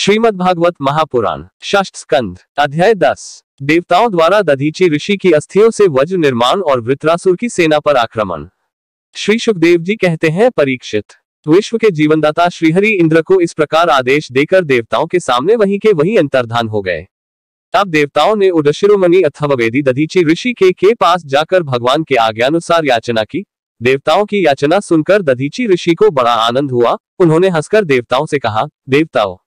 श्रीमद्भागवत महापुराण षष्ठ स्कंध अध्याय 10। देवताओं द्वारा दधीचि ऋषि की अस्थियों से वज्र निर्माण और वृत्रासुर की सेना पर आक्रमण। श्री सुखदेव जी कहते हैं, परीक्षित, विश्व के जीवनदाता श्रीहरि इंद्र को इस प्रकार आदेश देकर देवताओं के सामने वहीं के वहीं अंतर्धान हो गए। तब देवताओं ने उदशिरोमणि अथवा वेदी दधीचि ऋषि के पास जाकर भगवान के आज्ञानुसार याचना की। देवताओं की याचना सुनकर दधीचि ऋषि को बड़ा आनंद हुआ। उन्होंने हंसकर देवताओं से कहा, देवताओं,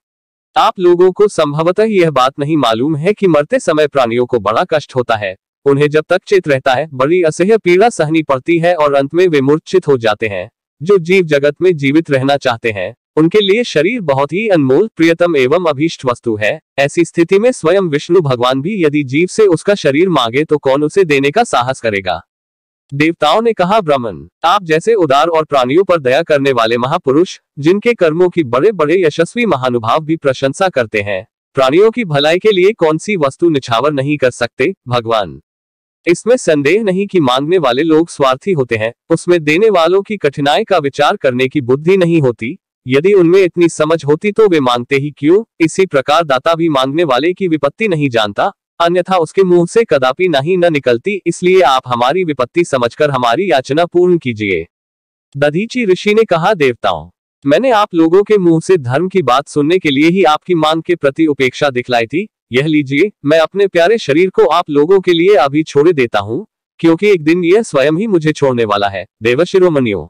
आप लोगों को संभवतः यह बात नहीं मालूम है कि मरते समय प्राणियों को बड़ा कष्ट होता है। उन्हें जब तक चेत रहता है बड़ी असह्य पीड़ा सहनी पड़ती है और अंत में वे मूर्छित हो जाते हैं। जो जीव जगत में जीवित रहना चाहते हैं उनके लिए शरीर बहुत ही अनमोल, प्रियतम एवं अभीष्ट वस्तु है। ऐसी स्थिति में स्वयं विष्णु भगवान भी यदि जीव से उसका शरीर मांगे तो कौन उसे देने का साहस करेगा। देवताओं ने कहा, ब्राह्मण, आप जैसे उदार और प्राणियों पर दया करने वाले महापुरुष, जिनके कर्मों की बड़े बड़े यशस्वी महानुभाव भी प्रशंसा करते हैं, प्राणियों की भलाई के लिए कौन सी वस्तु निछावर नहीं कर सकते। भगवान, इसमें संदेह नहीं कि मांगने वाले लोग स्वार्थी होते हैं, उसमें देने वालों की कठिनाई का विचार करने की बुद्धि नहीं होती। यदि उनमें इतनी समझ होती तो वे मांगते ही क्यों। इसी प्रकार दाता भी मांगने वाले की विपत्ति नहीं जानता, अन्यथा उसके मुंह से कदापि नहीं न निकलती। इसलिए आप हमारी विपत्ति समझकर हमारी याचना पूर्ण कीजिए। दधीचि ऋषि ने कहा, देवताओं, मैंने आप लोगों के मुंह से धर्म की बात सुनने के लिए ही आपकी मांग के प्रति उपेक्षा दिखलाई थी। यह लीजिए, मैं अपने प्यारे शरीर को आप लोगों के लिए अभी छोड़ देता हूँ, क्योंकि एक दिन यह स्वयं ही मुझे छोड़ने वाला है। देवशिरोमणियों,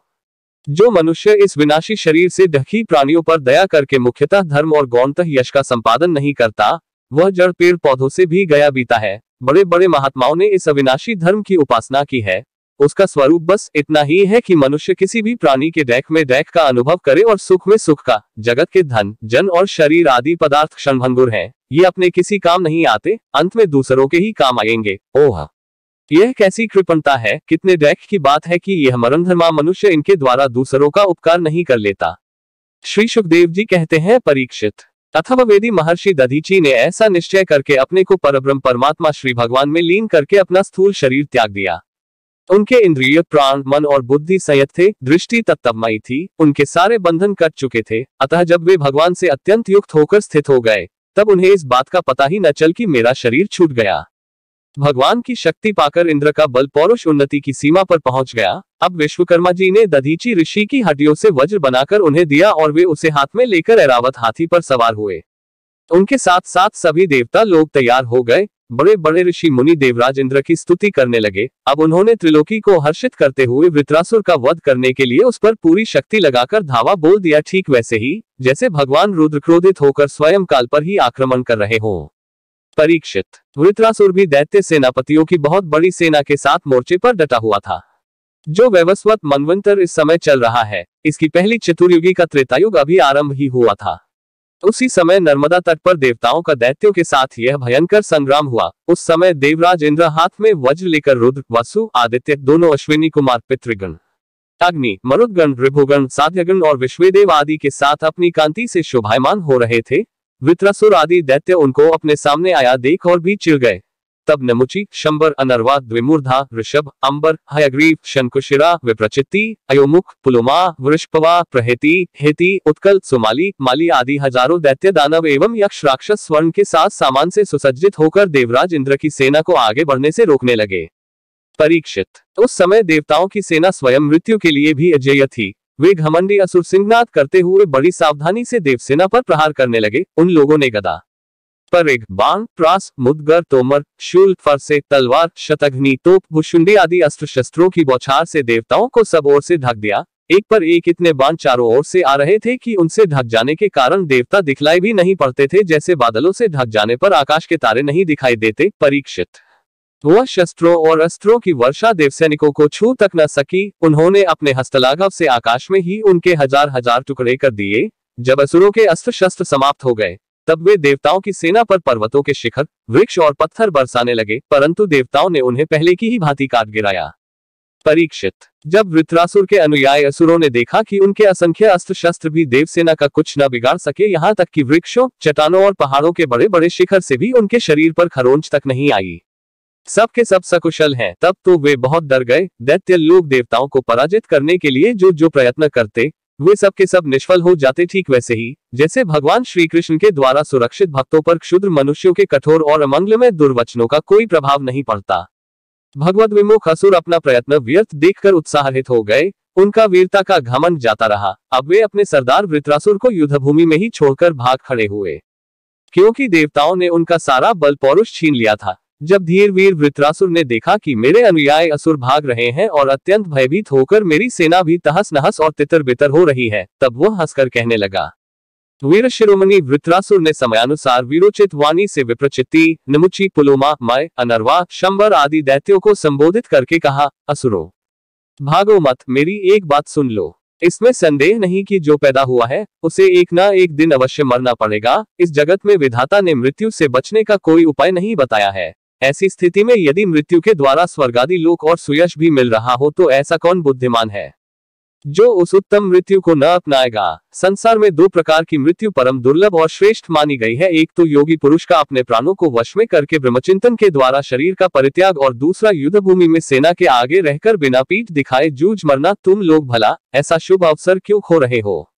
जो मनुष्य इस विनाशी शरीर से ढकी प्राणियों पर दया करके मुख्यतः धर्म और गौणतः यश का संपादन नहीं करता, वह जड़ पेड़ पौधों से भी गया बीता है। बड़े बड़े महात्माओं ने इस अविनाशी धर्म की उपासना की है। उसका स्वरूप बस इतना ही है कि मनुष्य किसी भी प्राणी के डैक में डैक का अनुभव करे और सुख में सुख का। जगत के धन, जन और शरीर आदि पदार्थ क्षणभंगुर हैं। ये अपने किसी काम नहीं आते, अंत में दूसरों के ही काम आएंगे। ओह, यह कैसी कृपणता है। कितने डैक की बात है कि यह मरणधर्मा मनुष्य इनके द्वारा दूसरों का उपकार नहीं कर लेता। श्री सुखदेव जी कहते हैं, परीक्षित, अथवा वेदी महर्षि दधीचि ने ऐसा निश्चय करके अपने को परब्रह्म परमात्मा श्री भगवान में लीन करके अपना स्थूल शरीर त्याग दिया। उनके इंद्रिय, प्राण, मन और बुद्धि संयत थे, दृष्टि तत्तमयी थी, उनके सारे बंधन कट चुके थे। अतः जब वे भगवान से अत्यंत युक्त होकर स्थित हो गए तब उन्हें इस बात का पता ही न चल कि मेरा शरीर छूट गया। भगवान की शक्ति पाकर इंद्र का बल पौरुष उन्नति की सीमा पर पहुंच गया। अब विश्वकर्मा जी ने दधीचि ऋषि की हड्डियों से वज्र बनाकर उन्हें दिया और वे उसे हाथ में लेकर ऐरावत हाथी पर सवार हुए। उनके साथ साथ सभी देवता लोग तैयार हो गए। बड़े बड़े ऋषि मुनि देवराज इंद्र की स्तुति करने लगे। अब उन्होंने त्रिलोकी को हर्षित करते हुए वृत्रासुर का वध करने के लिए उस पर पूरी शक्ति लगाकर धावा बोल दिया, ठीक वैसे ही जैसे भगवान रुद्र क्रोधित होकर स्वयं काल पर ही आक्रमण कर रहे हों। परीक्षित, वृत्रासुर भी दैत्य सेनापतियों की बहुत बड़ी सेना के साथ मोर्चे पर डटा हुआ था। जो वैवस्वत मनवंतर इस समय चल रहा है, इसकी पहली चतुर्युगी का त्रेतायुग अभी आरंभ ही हुआ था। उसी समय नर्मदा तट पर देवताओं का दैत्यों के साथ यह भयंकर संग्राम हुआ। उस समय देवराज इंद्र हाथ में वज्र लेकर रुद्र, वसु, आदित्य, दोनों अश्विनी कुमार, पितृगण, अग्नि, मरुदगण, ऋभुगण, साध्यगण और विश्वेदेव आदि के साथ अपनी कांति से शोभायमान हो रहे थे। वृत्रासुर आदि दैत्य उनको अपने सामने आया देख और भी चिढ़ गए। तब नमुचि, शंबर, अनर्वा, द्विमूर्धा, ऋषभ, अंबर, हयग्रीव, शंकुशिरा, विप्रचित्ति, अयोमुख, पुलुमा, वृषपवा, प्रहेति, हेति, उत्कल, सुमाली, माली आदि हजारों दैत्य दानव एवं यक्ष राक्षस स्वर्ण के साथ सामान से सुसज्जित होकर देवराज इंद्र की सेना को आगे बढ़ने से रोकने लगे। परीक्षित, उस समय देवताओं की सेना स्वयं मृत्यु के लिए भी अजेय थी। वे घमंडी असुर सिंहनाद करते हुए बड़ी सावधानी से देवसेना पर प्रहार करने लगे। उन लोगों ने गदा, परिघ, बाण, प्रास, मुद्गर, तोमर, शूल, फरसे, तलवार, शतघ्नि, तोप, भुशुंडी आदि अस्त्र शस्त्रों की बौछार से देवताओं को सब ओर से ढक दिया। एक पर एक इतने बाण चारों ओर से आ रहे थे कि उनसे ढक जाने के कारण देवता दिखलाई भी नहीं पड़ते थे, जैसे बादलों से ढक जाने पर आकाश के तारे नहीं दिखाई देते। परीक्षित, वह शस्त्रों और अस्त्रों की वर्षा देवसैनिकों को छू तक न सकी। उन्होंने अपने हस्तलाघव से आकाश में ही उनके हजार हजार टुकड़े कर दिए। जब असुरों के अस्त्र शस्त्र समाप्त हो गए तब वे देवताओं की सेना पर पर्वतों के शिखर, वृक्ष और पत्थर बरसाने लगे, परंतु देवताओं ने उन्हें पहले की ही भांति काट गिराया। परीक्षित, जब वृत्रासुर के अनुयायी असुरों ने देखा कि उनके असंख्य अस्त्र शस्त्र भी देवसेना का कुछ न बिगाड़ सके, यहाँ तक कि वृक्षों, चट्टानों और पहाड़ों के बड़े बड़े शिखर से भी उनके शरीर पर खरोंच तक नहीं आई, सब के सब सकुशल हैं, तब तो वे बहुत डर गए। दैत्य लोग देवताओं को पराजित करने के लिए जो जो प्रयत्न करते, वे सब के सब निष्फल हो जाते, ठीक वैसे ही जैसे भगवान श्री कृष्ण के द्वारा सुरक्षित भक्तों पर क्षुद्र मनुष्यों के कठोर और अमंगलमय दुर्वचनों का कोई प्रभाव नहीं पड़ता। भगवद विमुख असुर अपना प्रयत्न व्यर्थ देखकर उत्साहित हो गए। उनका वीरता का घमंड जाता रहा। अब वे अपने सरदार वृत्रासुर को युद्धभूमि में ही छोड़कर भाग खड़े हुए, क्योंकि देवताओं ने उनका सारा बल पौरुष छीन लिया था। जब धीर वीर वृत्रासुर ने देखा कि मेरे अनुयायी असुर भाग रहे हैं और अत्यंत भयभीत होकर मेरी सेना भी तहस नहस और तितर बितर हो रही है, तब वह हंसकर कहने लगा। वीर शिरोमणि वृत्रासुर ने समयानुसार वीरोचित वाणी से विप्रचित्ति, निमुची, पुलोमा, मय, अनर्वा, शंबर आदि दैत्यों को संबोधित करके कहा, असुरों, भागो मत, मेरी एक बात सुन लो। इसमें संदेह नहीं कि जो पैदा हुआ है उसे एक ना एक दिन अवश्य मरना पड़ेगा। इस जगत में विधाता ने मृत्यु से बचने का कोई उपाय नहीं बताया है। ऐसी स्थिति में यदि मृत्यु के द्वारा स्वर्गादि लोक और सुयश भी मिल रहा हो तो ऐसा कौन बुद्धिमान है जो उस उत्तम मृत्यु को न अपनाएगा। संसार में दो प्रकार की मृत्यु परम दुर्लभ और श्रेष्ठ मानी गई है। एक तो योगी पुरुष का अपने प्राणों को वश में करके ब्रह्मचिंतन के द्वारा शरीर का परित्याग, और दूसरा युद्ध भूमि में सेना के आगे रहकर बिना पीठ दिखाए जूझ मरना। तुम लोग भला ऐसा शुभ अवसर क्यों खो रहे हो?